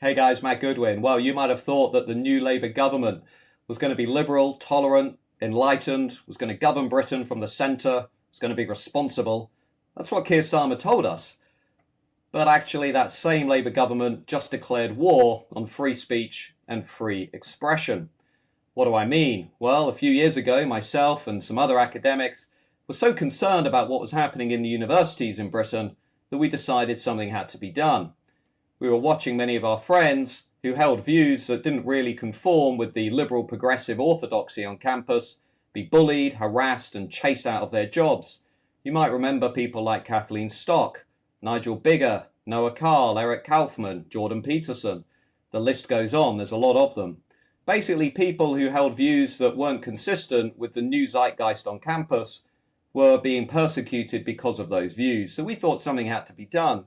Hey guys, Matt Goodwin. Well, you might have thought that the new Labour government was going to be liberal, tolerant, enlightened, was going to govern Britain from the centre, was going to be responsible. That's what Keir Starmer told us. But actually, that same Labour government just declared war on free speech and free expression. What do I mean? Well, a few years ago, myself and some other academics were so concerned about what was happening in the universities in Britain that we decided something had to be done. We were watching many of our friends who held views that didn't really conform with the liberal progressive orthodoxy on campus be bullied, harassed and chased out of their jobs. You might remember people like Kathleen Stock, Nigel Biggar, Noah Carl, Eric Kaufman, Jordan Peterson. The list goes on, there's a lot of them. Basically, people who held views that weren't consistent with the new zeitgeist on campus were being persecuted because of those views. So we thought something had to be done.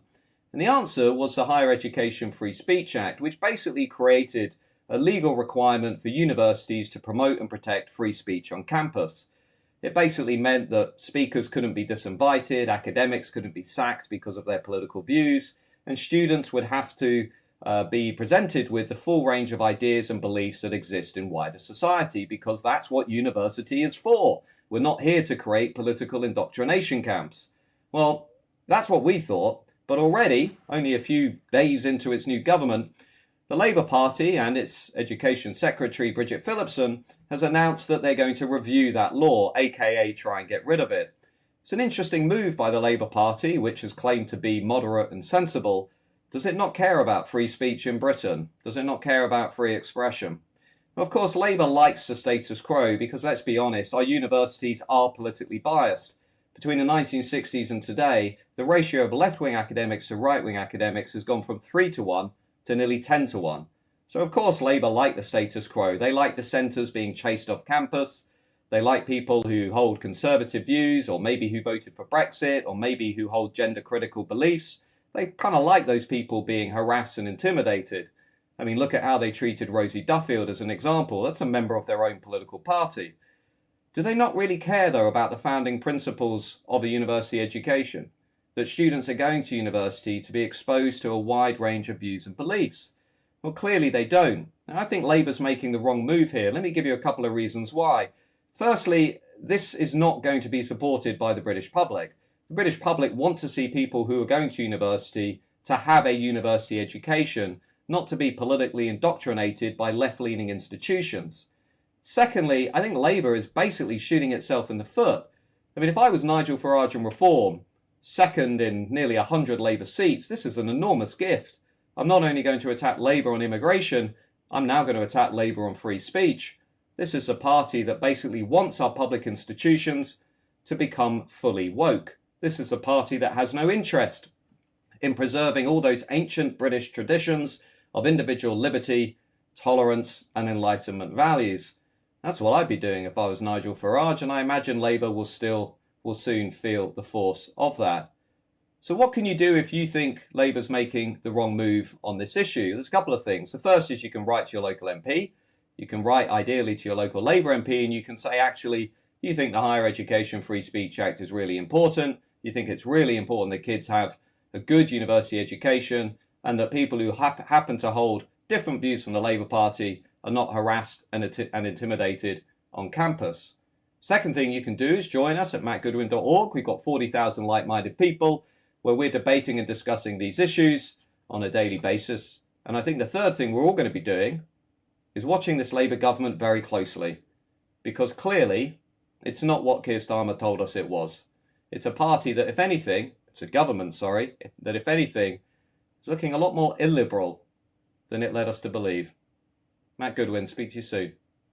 And the answer was the Higher Education Free Speech Act, which basically created a legal requirement for universities to promote and protect free speech on campus. It basically meant that speakers couldn't be disinvited, academics couldn't be sacked because of their political views, and students would have to be presented with the full range of ideas and beliefs that exist in wider society, because that's what university is for. We're not here to create political indoctrination camps. Well, that's what we thought. But already, only a few days into its new government, the Labour Party and its Education Secretary, Bridget Phillipson, has announced that they're going to review that law, aka try and get rid of it. It's an interesting move by the Labour Party, which has claimed to be moderate and sensible. Does it not care about free speech in Britain? Does it not care about free expression? Of course, Labour likes the status quo because, let's be honest, our universities are politically biased. Between the 1960s and today, the ratio of left-wing academics to right-wing academics has gone from 3 to 1 to nearly 10 to 1. So of course Labour like the status quo. They like dissenters being chased off campus. They like people who hold conservative views, or maybe who voted for Brexit, or maybe who hold gender-critical beliefs. They kind of like those people being harassed and intimidated. I mean, look at how they treated Rosie Duffield as an example. That's a member of their own political party. Do they not really care, though, about the founding principles of a university education? That students are going to university to be exposed to a wide range of views and beliefs? Well, clearly they don't. And I think Labour's making the wrong move here. Let me give you a couple of reasons why. Firstly, this is not going to be supported by the British public. The British public want to see people who are going to university to have a university education, not to be politically indoctrinated by left-leaning institutions. Secondly, I think Labour is basically shooting itself in the foot. I mean, if I was Nigel Farage on reform, second in nearly 100 Labour seats, this is an enormous gift. I'm not only going to attack Labour on immigration, I'm now going to attack Labour on free speech. This is a party that basically wants our public institutions to become fully woke. This is a party that has no interest in preserving all those ancient British traditions of individual liberty, tolerance and Enlightenment values. That's what I'd be doing if I was Nigel Farage, and I imagine Labour will soon feel the force of that. So what can you do if you think Labour's making the wrong move on this issue? There's a couple of things. The first is you can write to your local MP. You can write ideally to your local Labour MP and you can say, actually, you think the Higher Education Free Speech Act is really important. You think it's really important that kids have a good university education and that people who happen to hold different views from the Labour Party are not harassed and intimidated on campus. Second thing you can do is join us at mattgoodwin.org. We've got 40,000 like-minded people where we're debating and discussing these issues on a daily basis. And I think the third thing we're all going to be doing is watching this Labour government very closely, because clearly it's not what Keir Starmer told us it was. It's a party that, if anything, it's a government, sorry, that if anything, is looking a lot more illiberal than it led us to believe. Matt Goodwin, speak to you soon.